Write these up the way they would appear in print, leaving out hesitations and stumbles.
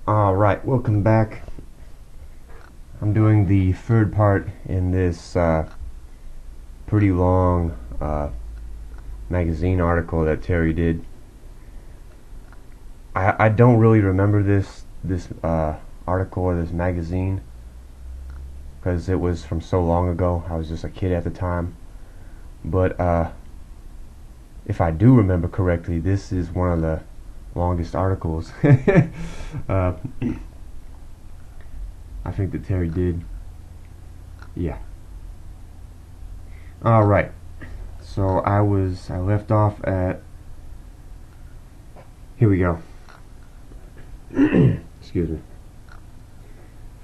Alright, welcome back. I'm doing the third part in this pretty long magazine article that Terry did. I don't really remember this article or this magazine because it was from so long ago. I was just a kid at the time. But if I do remember correctly, this is one of the longest articles. I think that Terry did. Yeah. Alright. So I left off at, here we go. Excuse me.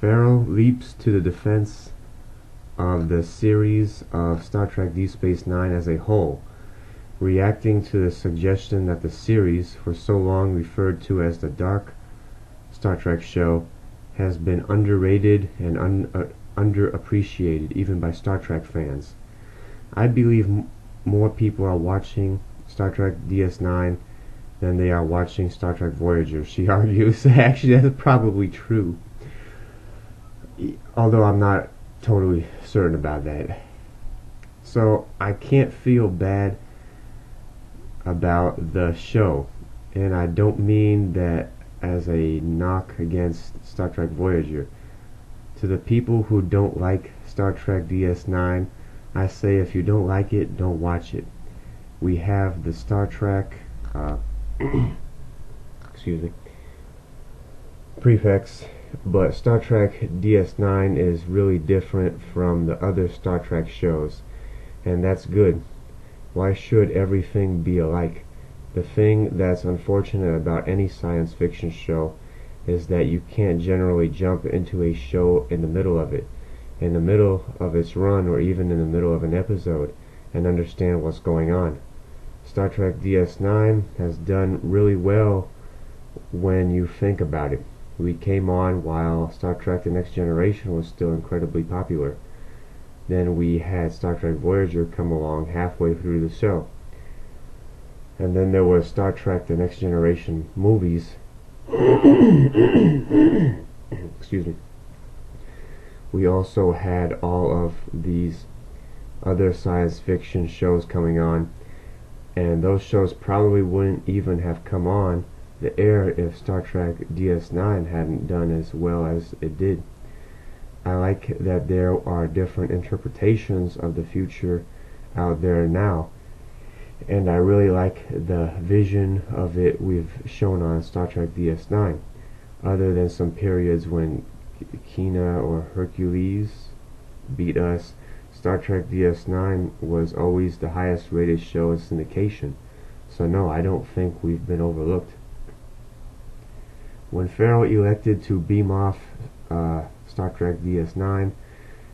Farrell leaps to the defense of the series of Star Trek Deep Space Nine as a whole, reacting to the suggestion that the series, for so long referred to as the Dark Star Trek show, has been underrated and underappreciated even by Star Trek fans. I believe more people are watching Star Trek DS9 than they are watching Star Trek Voyager, she argues. Actually, that's probably true, although I'm not totally certain about that. So I can't feel bad about the show, and I don't mean that as a knock against Star Trek Voyager. To the people who don't like Star Trek DS9, I say if you don't like it, don't watch it. We have the Star Trek excuse me, prefix, but Star Trek DS9 is really different from the other Star Trek shows, and that's good. Why should everything be alike? The thing that's unfortunate about any science fiction show is that you can't generally jump into a show in the middle of its run, or even in the middle of an episode, and understand what's going on. Star Trek DS9 has done really well when you think about it. We came on while Star Trek The Next Generation was still incredibly popular. Then we had Star Trek Voyager come along halfway through the show. And then there was Star Trek The Next Generation movies. Excuse me. We also had all of these other science fiction shows coming on, and those shows probably wouldn't even have come on the air if Star Trek DS9 hadn't done as well as it did. I like that there are different interpretations of the future out there now, and I really like the vision of it we've shown on Star Trek DS9, other than some periods when Kina or Hercules beat us. Star Trek DS9 was always the highest rated show in syndication, so no, I don't think we've been overlooked. When Farrell elected to beam off Star Trek DS9,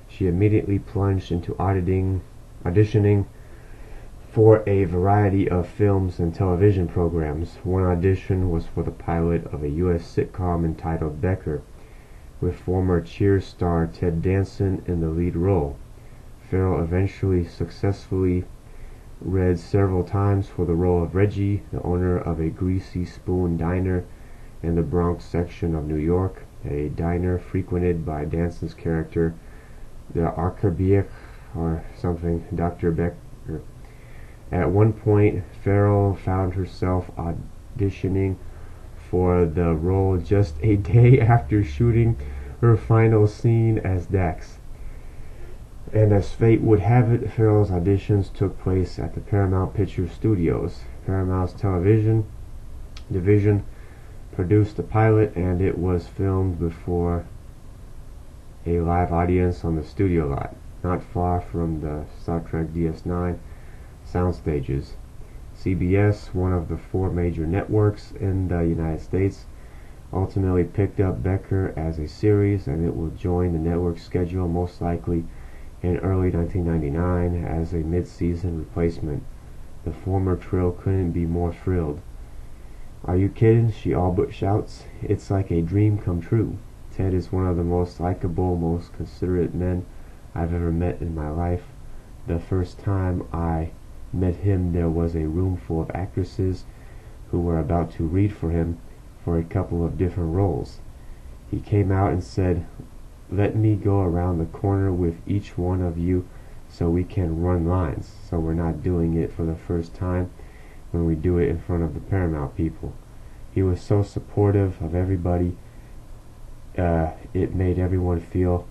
she immediately plunged into auditioning for a variety of films and television programs. One audition was for the pilot of a U.S. sitcom entitled Becker, with former Cheers star Ted Danson in the lead role. Farrell eventually successfully read several times for the role of Reggie, the owner of a Greasy Spoon diner in the Bronx section of New York, a diner frequented by Danson's character, the Archbishop or something, Dr. Becker. At one point, Farrell found herself auditioning for the role just a day after shooting her final scene as Dax. And as fate would have it, Farrell's auditions took place at the Paramount Pictures Studios. Paramount's television division produced the pilot, and it was filmed before a live audience on the studio lot, not far from the Star Trek DS9 sound stages. CBS, one of the 4 major networks in the United States, ultimately picked up Becker as a series, and it will join the network's schedule most likely in early 1999 as a mid-season replacement. The former trio couldn't be more thrilled. "Are you kidding?" she all but shouts. "It's like a dream come true. Ted is one of the most likable, most considerate men I've ever met in my life. The first time I met him there was a room full of actresses who were about to read for him for a couple of different roles. He came out and said, "Let me go around the corner with each one of you so we can run lines, so we're not doing it for the first time when we do it in front of the Paramount people." He was so supportive of everybody. It made everyone feel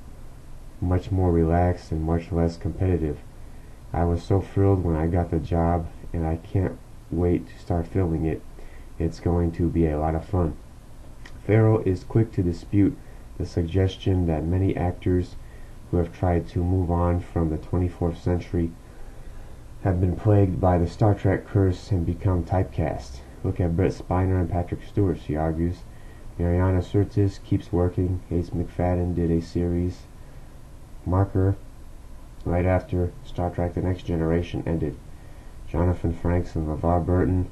much more relaxed and much less competitive. I was so thrilled when I got the job, and I can't wait to start filming it. It's going to be a lot of fun. Farrell is quick to dispute the suggestion that many actors who have tried to move on from the 24th century have been plagued by the Star Trek curse and become typecast. Look at Brett Spiner and Patrick Stewart, she argues. Mariana Sirtis keeps working. Ace McFadden did a series, Marker, right after Star Trek The Next Generation ended. Jonathan Frakes and LeVar Burton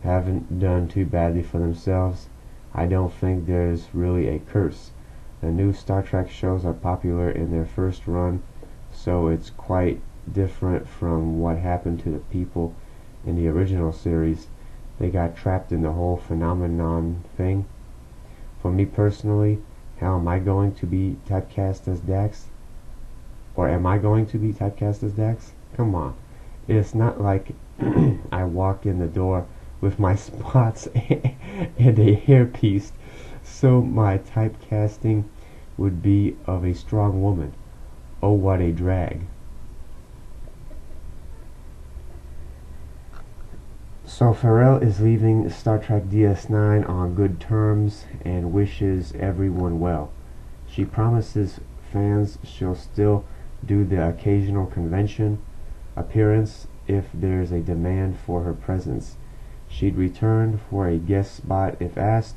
haven't done too badly for themselves. I don't think there's really a curse. The new Star Trek shows are popular in their first run, so it's quite different from what happened to the people in the original series. They got trapped in the whole phenomenon thing. For me personally, how am I going to be typecast as Dax? Or am I going to be typecast as Dax? Come on. It's not like I walk in the door with my spots and a hairpiece, so my typecasting would be of a strong woman. Oh, what a drag. So Farrell is leaving Star Trek DS9 on good terms and wishes everyone well. She promises fans she'll still do the occasional convention appearance if there's a demand for her presence. She'd return for a guest spot if asked,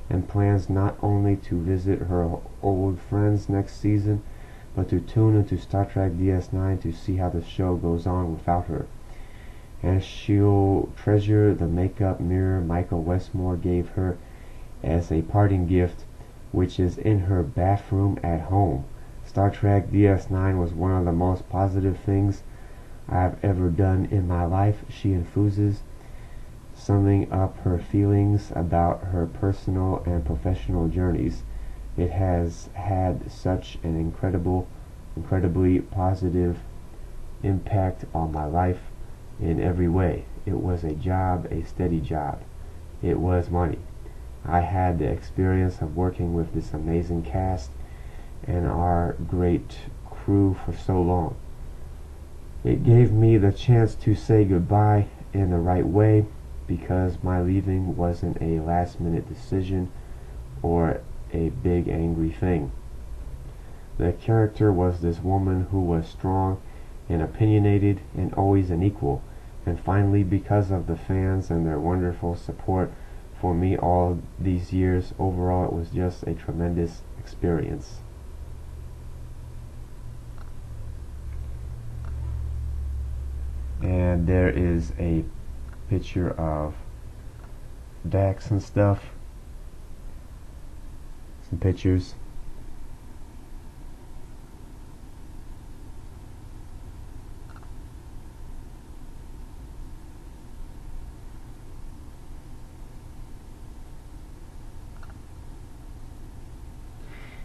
and plans not only to visit her old friends next season, but to tune into Star Trek DS9 to see how the show goes on without her. And she'll treasure the makeup mirror Michael Westmore gave her as a parting gift, which is in her bathroom at home. Star Trek DS9 was one of the most positive things I've ever done in my life, she enthuses, summing up her feelings about her personal and professional journeys. It has had such an incredibly positive impact on my life in every way. It was a job, a steady job. It was money. I had the experience of working with this amazing cast and our great crew for so long. It gave me the chance to say goodbye in the right way, because my leaving wasn't a last-minute decision or a big angry thing. The character was this woman who was strong and opinionated and always an equal. And finally, because of the fans and their wonderful support for me all these years, overall it was just a tremendous experience. And there is a picture of Dax and stuff. Some pictures.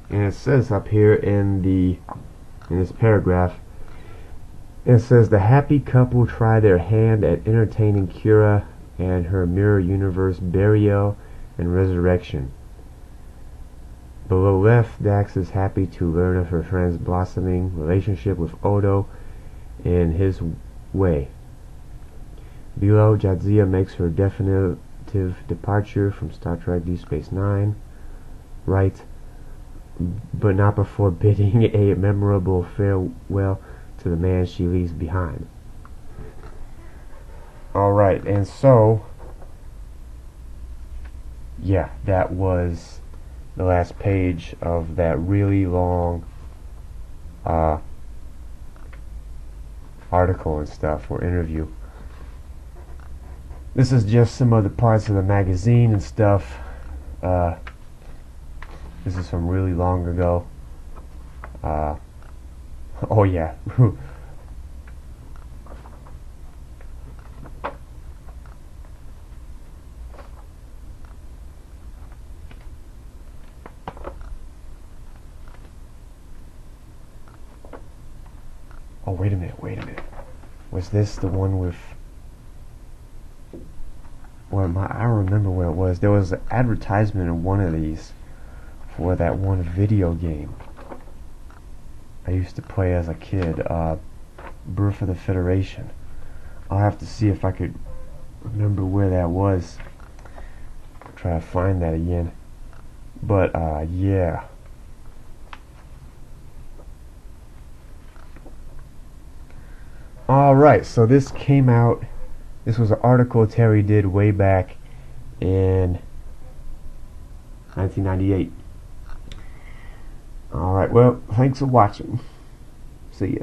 And it says up here in this paragraph, it says the happy couple try their hand at entertaining Kira and her mirror universe burial and resurrection. Below left, Dax is happy to learn of her friend's blossoming relationship with Odo in his way. Below, Jadzia makes her definitive departure from Star Trek Deep Space Nine. Right, but not before bidding a memorable farewell to the man she leaves behind. Alright, and so, yeah, that was the last page of that really long article and stuff, or interview. This is just some of the parts of the magazine and stuff. This is from really long ago. Oh yeah. Oh, wait a minute. Was this the one with... Well, I remember what it was. There was an advertisement in one of these for that one video game I used to play as a kid, Birth of the Federation. I'll have to see if I could remember where that was. Try to find that again. But, yeah. Alright, so this came out. This was an article Terry did way back in 1998. Alright, well, thanks for watching. See ya.